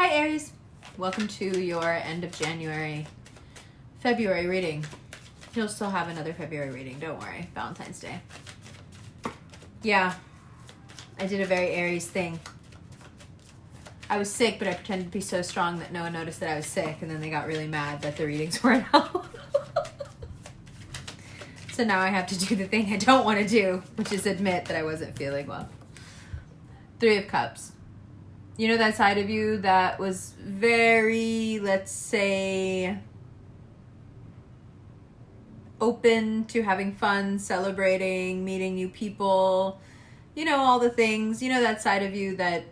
Hi Aries, welcome to your end of February reading. You'll still have another February reading, don't worry, Valentine's Day. Yeah, I did a very Aries thing. I was sick, but I pretended to be so strong that no one noticed that I was sick, and then they got really mad that the readings weren't out. So now I have to do the thing I don't want to do, which is admit that I wasn't feeling well. 3 of Cups. You know that side of you that was very, let's say, open to having fun, celebrating, meeting new people, you know, all the things. You know that side of you that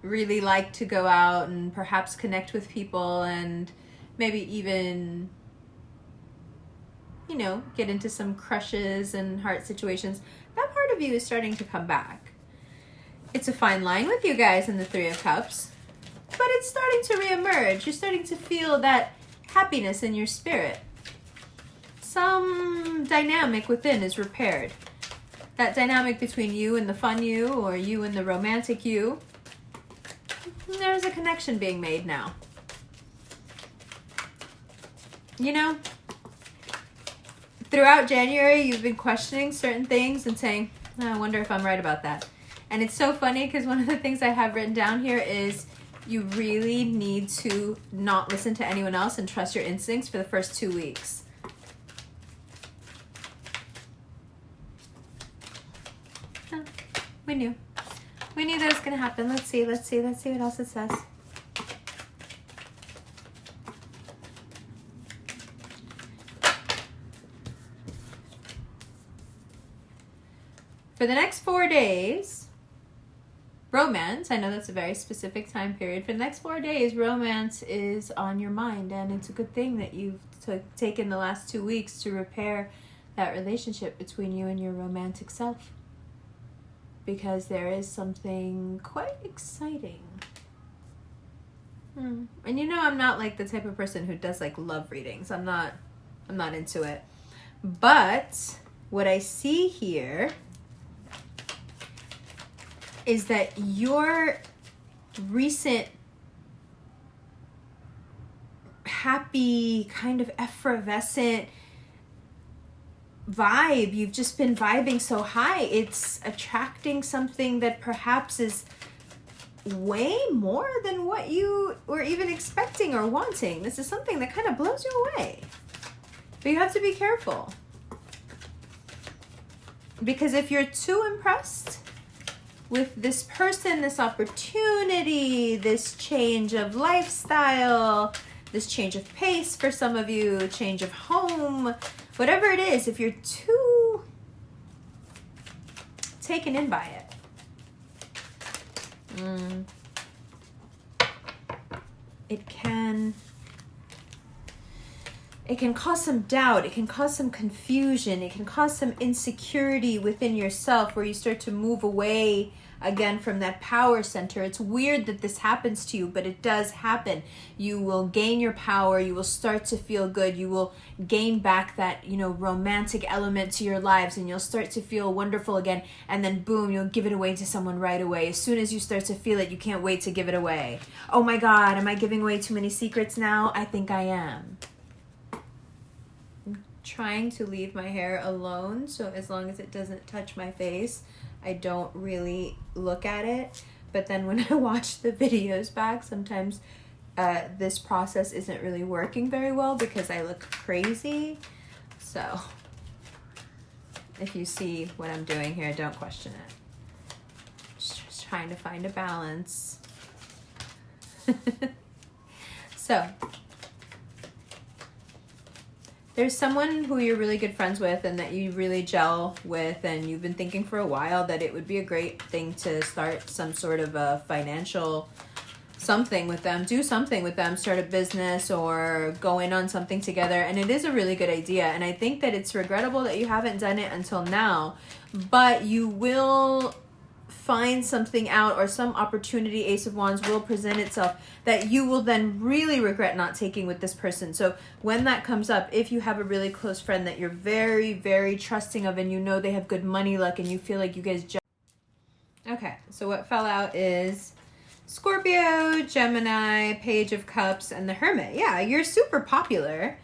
really liked to go out and perhaps connect with people and maybe even, you know, get into some crushes and heart situations. That part of you is starting to come back. It's a fine line with you guys in the 3 of Cups, but it's starting to reemerge. You're starting to feel that happiness in your spirit. Some dynamic within is repaired. That dynamic between you and the fun you, or you and the romantic you, there's a connection being made now. You know, throughout January, you've been questioning certain things and saying, oh, I wonder if I'm right about that. And it's so funny because one of the things I have written down here is you really need to not listen to anyone else and trust your instincts for the first 2 weeks. Huh. We knew that was going to happen. Let's see what else it says. For the next 4 days, romance, I know that's a very specific time period. For the next 4 days, romance is on your mind, and it's a good thing that you've taken the last 2 weeks to repair that relationship between you and your romantic self, because there is something quite exciting. And you know, I'm not like the type of person who does like love readings. I'm not into it. But what I see here is that your recent happy, kind of effervescent vibe, you've just been vibing so high, it's attracting something that perhaps is way more than what you were even expecting or wanting. This is something that kind of blows you away. But you have to be careful. Because if you're too impressed with this person, this opportunity, this change of lifestyle, this change of pace for some of you, change of home, whatever it is, if you're too taken in by it, it can cause some doubt, it can cause some confusion, it can cause some insecurity within yourself where you start to move away again from that power center. It's weird that this happens to you, but it does happen. You will gain your power, you will start to feel good, you will gain back that, you know, romantic element to your lives, and you'll start to feel wonderful again, and then boom, you'll give it away to someone right away. As soon as you start to feel it, you can't wait to give it away. Oh my God, am I giving away too many secrets now? I think I am. Trying to leave my hair alone, so as long as it doesn't touch my face, I don't really look at it. But then when I watch the videos back, sometimes this process isn't really working very well because I look crazy. So if you see what I'm doing here, don't question it. Just trying to find a balance. So there's someone who you're really good friends with and that you really gel with, and you've been thinking for a while that it would be a great thing to start some sort of a financial something with them, do something with them, start a business or go in on something together. And it is a really good idea. And I think that it's regrettable that you haven't done it until now, but you will find something out, or some opportunity, Ace of Wands, will present itself that you will then really regret not taking with this person. So when that comes up, if you have a really close friend that you're very, very trusting of, and you know they have good money luck, and you feel like you guys just... Okay, so what fell out is Scorpio, Gemini, Page of Cups, and the Hermit. Yeah, you're super popular.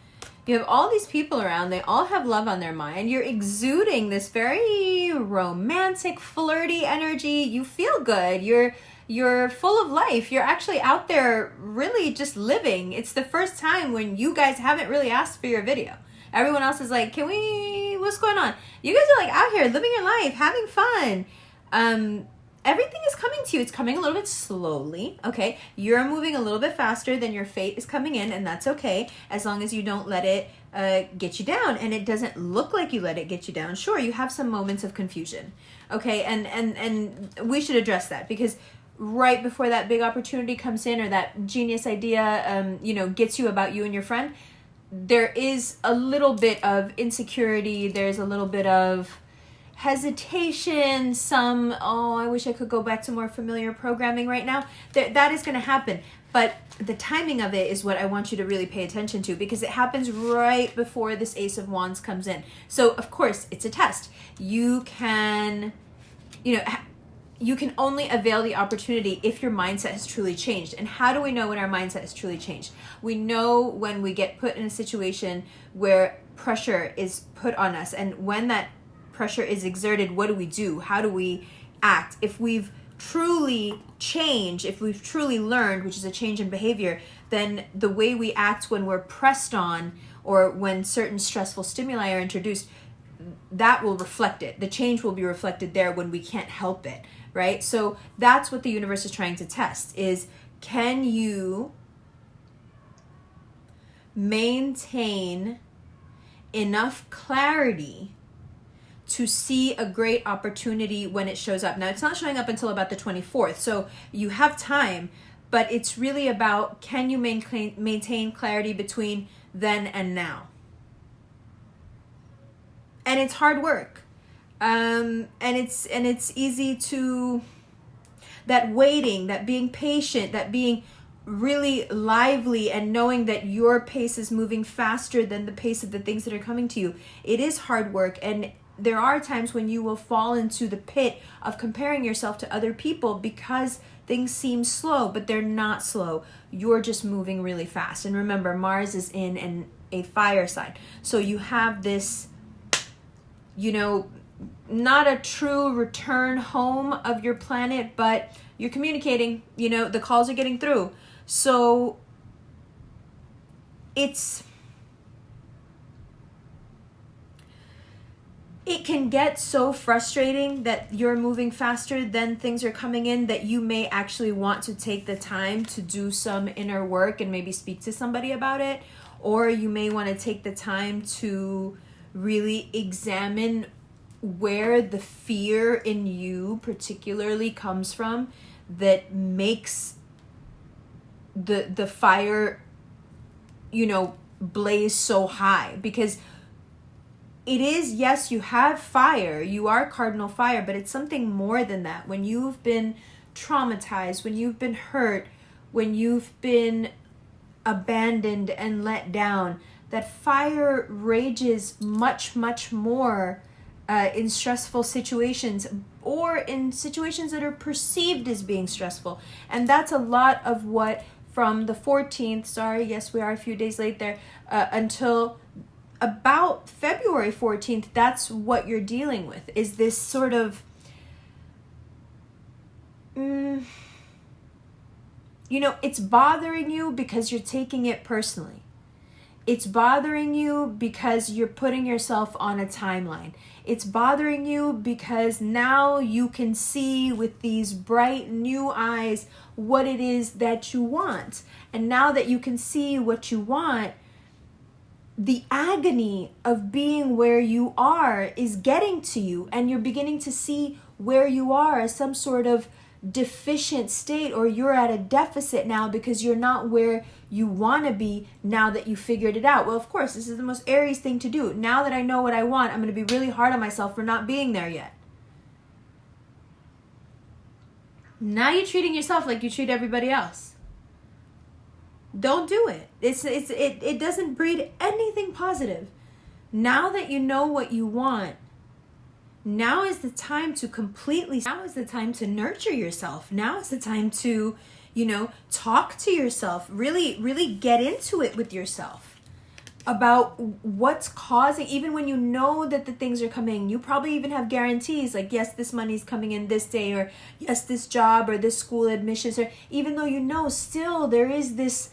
You have all these people around. They all have love on their mind. You're exuding this very romantic, flirty energy. You feel good. You're full of life. You're actually out there really just living. It's the first time when you guys haven't really asked for your video. Everyone else is like, what's going on? You guys are like out here living your life, having fun. Everything is coming to you. It's coming a little bit slowly, okay? You're moving a little bit faster than your fate is coming in, and that's okay, as long as you don't let it get you down, and it doesn't look like you let it get you down. Sure, you have some moments of confusion, okay? And we should address that, because right before that big opportunity comes in, or that genius idea, gets you about you and your friend, there is a little bit of insecurity. There's a little bit of hesitation, I wish I could go back to more familiar programming right now. That is going to happen. But the timing of it is what I want you to really pay attention to, because it happens right before this Ace of Wands comes in. So, of course, it's a test. You can only avail the opportunity if your mindset has truly changed. And how do we know when our mindset has truly changed? We know when we get put in a situation where pressure is put on us. And when that pressure is exerted, what do we do? How do we act? If we've truly changed, if we've truly learned, which is a change in behavior, then the way we act when we're pressed on, or when certain stressful stimuli are introduced, that will reflect it. The change will be reflected there when we can't help it, right? So that's what the universe is trying to test, is can you maintain enough clarity to see a great opportunity when it shows up. Now, it's not showing up until about the 24th, so you have time, but it's really about, can you maintain clarity between then and now? And it's hard work. And it's easy to, that waiting, that being patient, that being really lively, and knowing that your pace is moving faster than the pace of the things that are coming to you. It is hard work, and there are times when you will fall into the pit of comparing yourself to other people because things seem slow, but they're not slow. You're just moving really fast. And remember, Mars is in a fire sign. So you have this, not a true return home of your planet, but you're communicating, the calls are getting through. So it can get so frustrating that you're moving faster than things are coming in, that you may actually want to take the time to do some inner work and maybe speak to somebody about it. Or you may want to take the time to really examine where the fear in you particularly comes from that makes the fire, blaze so high. Because it is, yes, you have fire, you are cardinal fire, but it's something more than that. When you've been traumatized, when you've been hurt, when you've been abandoned and let down, that fire rages much, much more in stressful situations, or in situations that are perceived as being stressful. And that's a lot of what, from the 14th, yes, we are a few days late there, until about February 14th, that's what you're dealing with, is this sort of, it's bothering you because you're taking it personally. It's bothering you because you're putting yourself on a timeline. It's bothering you because now you can see with these bright new eyes what it is that you want. And now that you can see what you want, the agony of being where you are is getting to you, and you're beginning to see where you are as some sort of deficient state, or you're at a deficit now because you're not where you want to be now that you figured it out. Well, of course, this is the most Aries thing to do. Now that I know what I want, I'm going to be really hard on myself for not being there yet. Now you're treating yourself like you treat everybody else. Don't do it. It doesn't breed anything positive. Now that you know what you want, now is the time to nurture yourself. Now is the time to You know, talk to yourself, really, really get into it with yourself about what's causing, even when you know that the things are coming, you probably even have guarantees like, yes, this money's coming in this day, or yes, this job or this school admissions, or even though you know, still there is this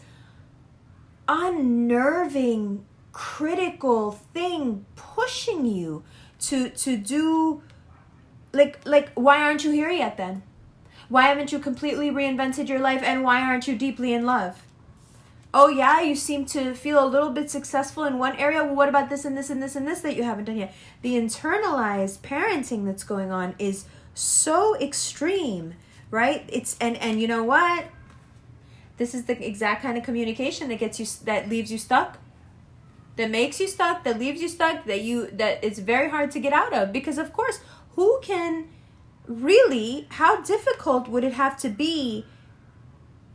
unnerving, critical thing pushing you to do, like why aren't you here yet then? Why haven't you completely reinvented your life, and why aren't you deeply in love? Oh yeah, you seem to feel a little bit successful in one area. Well, what about this and this and this and this that you haven't done yet? The internalized parenting that's going on is so extreme, right? It's and you know what? This is the exact kind of communication that gets you, that leaves you stuck, that makes you stuck, that leaves you stuck, that it's very hard to get out of. Because of course, who can really, how difficult would it have to be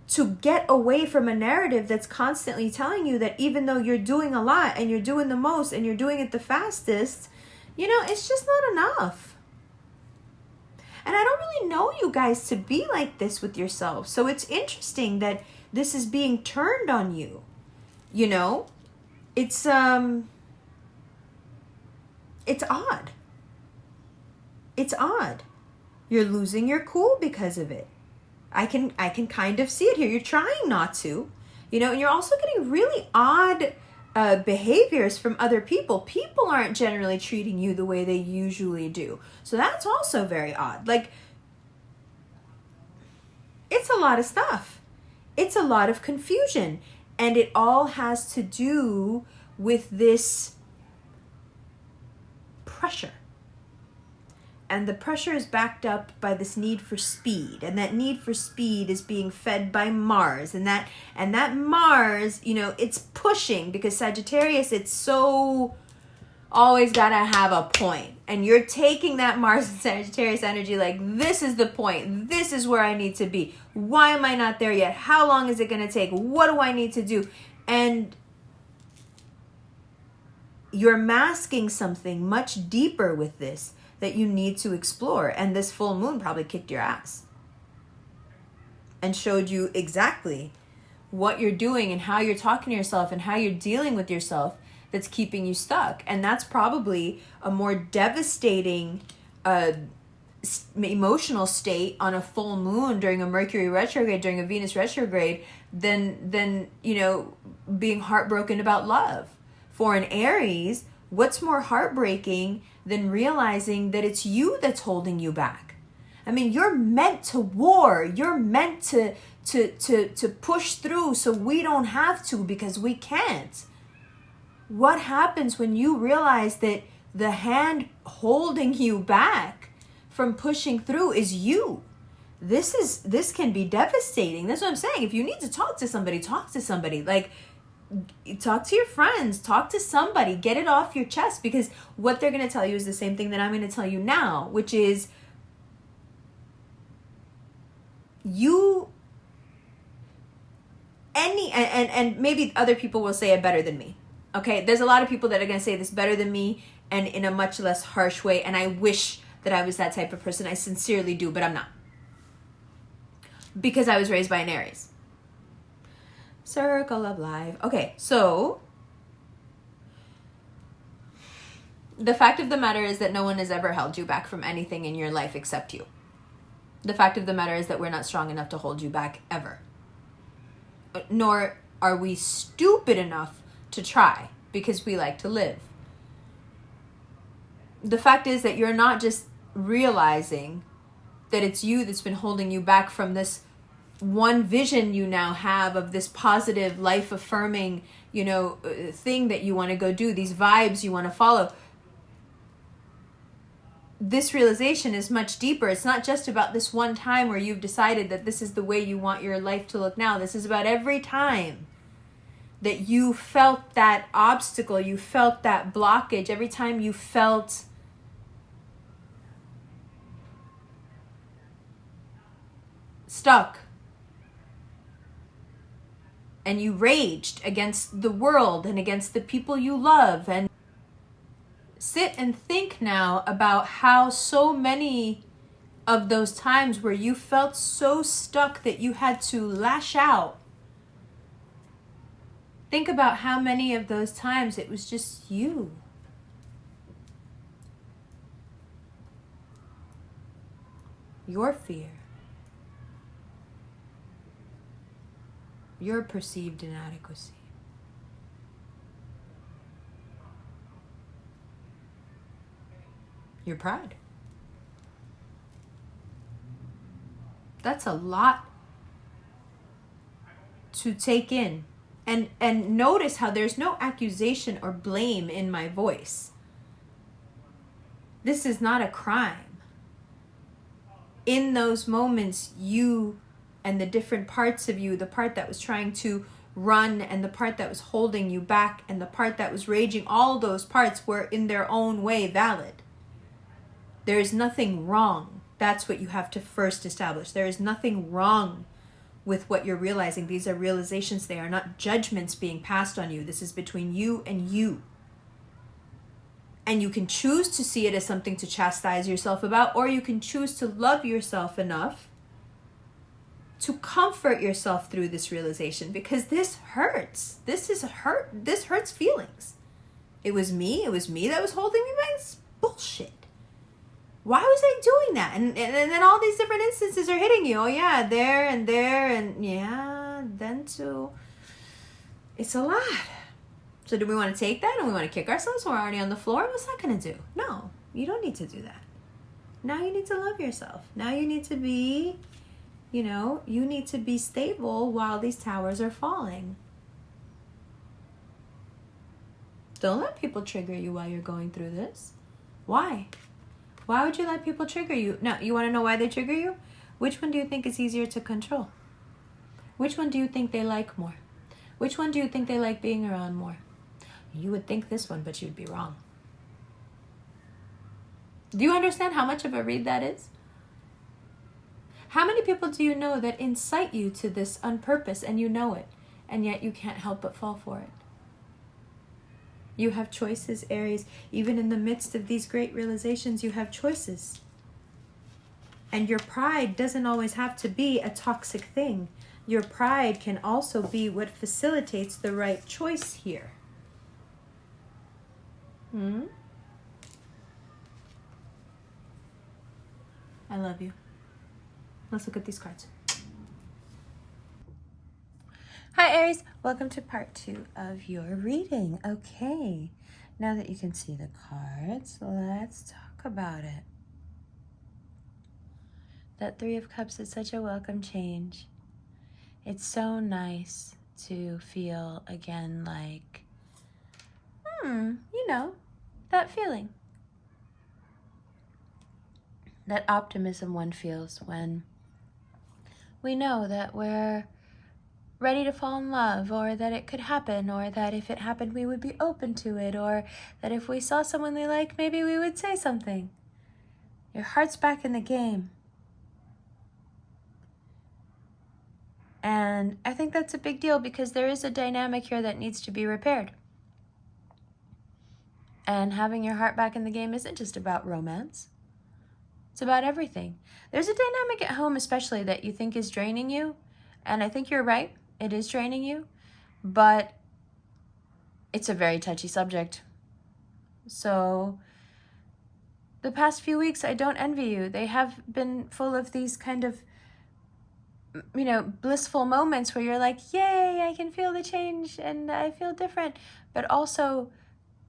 to get away from a narrative that's constantly telling you that even though you're doing a lot and you're doing the most and you're doing it the fastest, you know, it's just not enough. And I don't really know you guys to be like this with yourself. So it's interesting that this is being turned on you. You know, it's odd. It's odd. You're losing your cool because of it. I can kind of see it here. You're trying not to, you know, and you're also getting really odd behaviors from other people. People aren't generally treating you the way they usually do. So that's also very odd. Like, it's a lot of stuff. It's a lot of confusion. And it all has to do with this pressure. And the pressure is backed up by this need for speed. And that need for speed is being fed by Mars. And that Mars, you know, it's pushing, because Sagittarius, it's so always gotta have a point. And you're taking that Mars and Sagittarius energy like, this is the point. This is where I need to be. Why am I not there yet? How long is it gonna take? What do I need to do? And you're masking something much deeper with this that you need to explore. And this full moon probably kicked your ass and showed you exactly what you're doing and how you're talking to yourself and how you're dealing with yourself that's keeping you stuck. And that's probably a more devastating emotional state on a full moon during a Mercury retrograde, during a Venus retrograde, than you know, being heartbroken about love. For an Aries, what's more heartbreaking than realizing that it's you that's holding you back? I mean, you're meant to war. You're meant to push through so we don't have to, because we can't. What happens when you realize that the hand holding you back from pushing through is you? This can be devastating. That's what I'm saying. If you need to talk to somebody, talk to somebody. Like, talk to your friends, talk to somebody, get it off your chest, because what they're going to tell you is the same thing that I'm going to tell you now, which is and maybe other people will say it better than me. Okay, there's a lot of people that are going to say this better than me and in a much less harsh way, and I wish that I was that type of person. I sincerely do, but I'm not, because I was raised by an Aries. Circle of life. Okay, so the fact of the matter is that no one has ever held you back from anything in your life except you. The fact of the matter is that we're not strong enough to hold you back ever. Nor are we stupid enough to try, because we like to live. The fact is that you're not just realizing that it's you that's been holding you back from this one vision you now have of this positive, life affirming, you know, thing that you want to go do, these vibes you want to follow. This realization is much deeper. It's not just about this one time where you've decided that this is the way you want your life to look now. This is about every time that you felt that obstacle, you felt that blockage, every time you felt stuck and you raged against the world and against the people you love. And sit and think now about how so many of those times where you felt so stuck that you had to lash out. Think about how many of those times it was just you. Your fear. Your perceived inadequacy. Your pride. That's a lot to take in. And notice how there's no accusation or blame in my voice. This is not a crime. In those moments, you and the different parts of you, the part that was trying to run and the part that was holding you back and the part that was raging, all those parts were in their own way valid. There is nothing wrong. That's what you have to first establish. There is nothing wrong with what you're realizing. These are realizations. They are not judgments being passed on you. This is between you and you. And you can choose to see it as something to chastise yourself about, or you can choose to love yourself enough to comfort yourself through this realization, because this hurts. This hurts feelings. It was me that was holding me back. It's bullshit. Why was I doing that? And then all these different instances are hitting you. Oh yeah, there, and yeah, then too. It's a lot. So do we want to take that and we want to kick ourselves when we're already on the floor? What's that going to do? No, you don't need to do that. Now you need to love yourself. Now you need to be, you need to be stable while these towers are falling. Don't let people trigger you while you're going through this. Why? Why would you let people trigger you? No, you want to know why they trigger you? Which one do you think is easier to control? Which one do you think they like more? Which one do you think they like being around more? You would think this one, but you'd be wrong. Do you understand how much of a read that is? How many people do you know that incite you to this on purpose and you know it, and yet you can't help but fall for it? You have choices, Aries. Even in the midst of these great realizations, you have choices. And your pride doesn't always have to be a toxic thing. Your pride can also be what facilitates the right choice here. I love you. Let's look at these cards. Hi Aries, welcome to part 2 of your reading. Okay, now that you can see the cards, let's talk about it. That 3 of Cups is such a welcome change. It's so nice to feel again like, that feeling. That optimism one feels when we know that we're ready to fall in love, or that it could happen, or that if it happened we would be open to it, or that if we saw someone we like, maybe we would say something. Your heart's back in the game. And I think that's a big deal, because there is a dynamic here that needs to be repaired. And having your heart back in the game isn't just about romance. It's about everything. There's a dynamic at home especially that you think is draining you. And I think you're right. It is draining you. But it's a very touchy subject. So the past few weeks, I don't envy you. They have been full of these kind of, blissful moments where you're like, yay, I can feel the change and I feel different. But also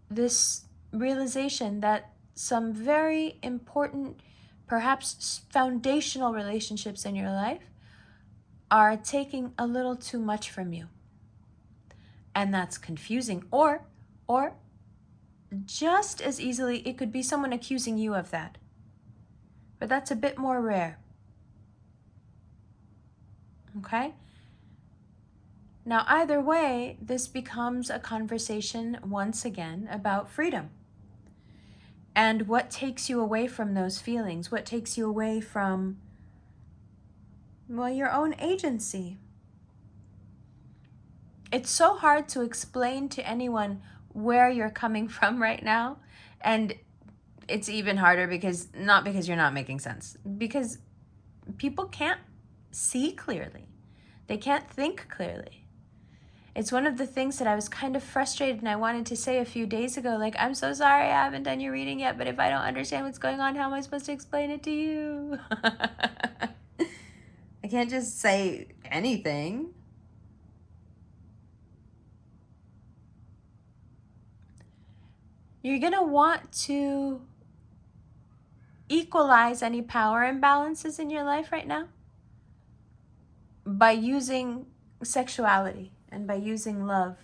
this realization that some very important, perhaps foundational relationships in your life are taking a little too much from you. And that's confusing. Or just as easily, it could be someone accusing you of that. But that's a bit more rare. Okay? Now, either way, this becomes a conversation once again about freedom. And what takes you away from those feelings? What takes you away from, your own agency? It's so hard to explain to anyone where you're coming from right now. And it's even harder because, not because you're not making sense, because people can't see clearly. They can't think clearly. It's one of the things that I was kind of frustrated and I wanted to say a few days ago, like, I'm so sorry I haven't done your reading yet, but if I don't understand what's going on, how am I supposed to explain it to you? I can't just say anything. You're going to want to equalize any power imbalances in your life right now by using sexuality and by using love.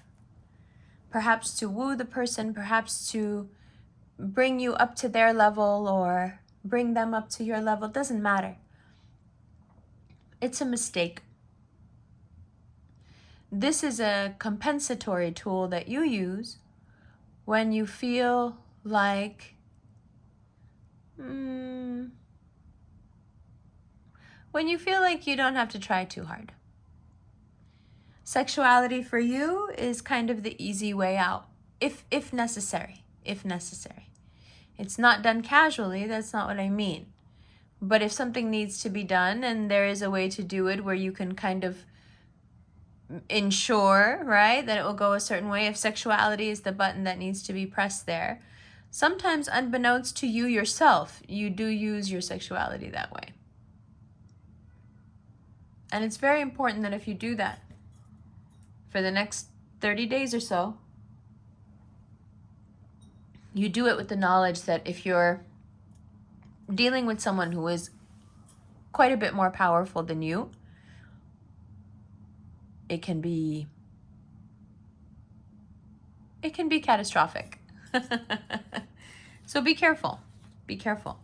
Perhaps to woo the person, perhaps to bring you up to their level or bring them up to your level. Doesn't matter. It's a mistake. This is a compensatory tool that you use when you feel like when you feel like you don't have to try too hard. Sexuality for you is kind of the easy way out, if necessary. It's not done casually, that's not what I mean. But if something needs to be done and there is a way to do it where you can kind of ensure, right, that it will go a certain way, if sexuality is the button that needs to be pressed there, sometimes unbeknownst to you yourself, you do use your sexuality that way. And it's very important that if you do that for the next 30 days or so, you do it with the knowledge that if you're dealing with someone who is quite a bit more powerful than you, it can be catastrophic. So be careful. Be careful.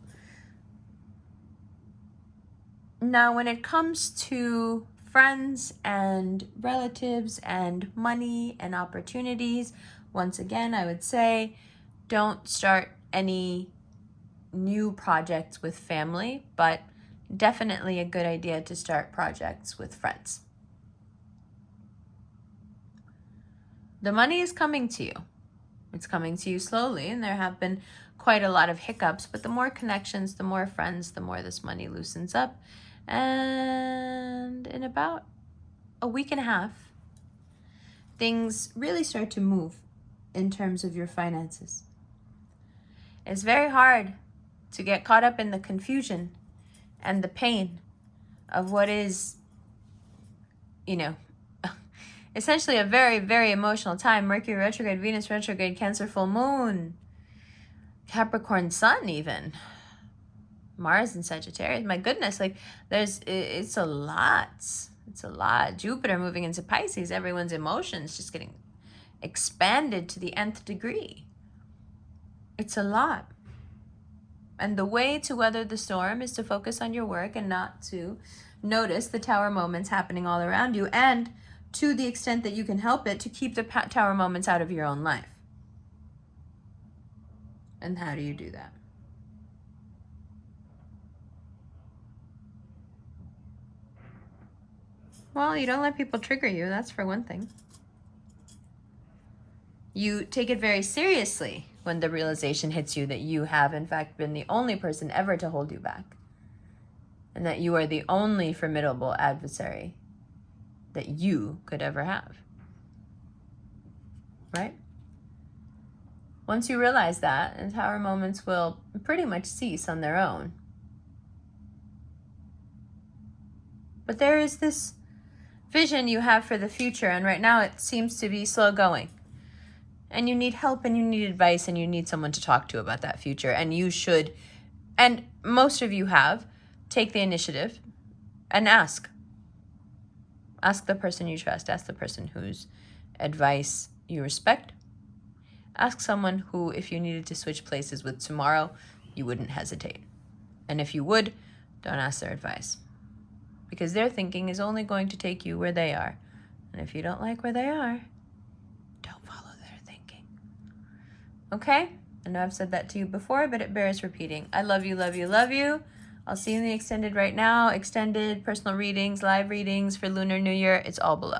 Now, when it comes to friends and relatives and money and opportunities, once again, I would say don't start any new projects with family, but definitely a good idea to start projects with friends. The money is coming to you. It's coming to you slowly, and there have been quite a lot of hiccups, but the more connections, the more friends, the more this money loosens up. And in about a week and a half, things really start to move in terms of your finances. It's very hard to get caught up in the confusion and the pain of what is, essentially a very, very emotional time. Mercury retrograde, Venus retrograde, Cancer full moon, Capricorn sun even, Mars in Sagittarius. My goodness, like it's a lot. It's a lot. Jupiter moving into Pisces, everyone's emotions just getting expanded to the nth degree. It's a lot. And the way to weather the storm is to focus on your work and not to notice the tower moments happening all around you, and to the extent that you can help it, to keep the tower moments out of your own life. And how do you do that? Well, you don't let people trigger you, that's for one thing. You take it very seriously when the realization hits you that you have, in fact, been the only person ever to hold you back, and that you are the only formidable adversary that you could ever have. Right? Once you realize that, and tower moments will pretty much cease on their own. But there is this vision you have for the future, and right now it seems to be slow going. And you need help, and you need advice, and you need someone to talk to about that future. And you should, and most of you have, take the initiative and ask. Ask the person you trust. Ask the person whose advice you respect. Ask someone who, if you needed to switch places with tomorrow, you wouldn't hesitate. And if you would, don't ask their advice. Because their thinking is only going to take you where they are. And if you don't like where they are, don't follow their thinking. Okay? I know I've said that to you before, but it bears repeating. I love you, love you, love you. I'll see you in the extended right now. Extended personal readings, live readings for Lunar New Year. It's all below.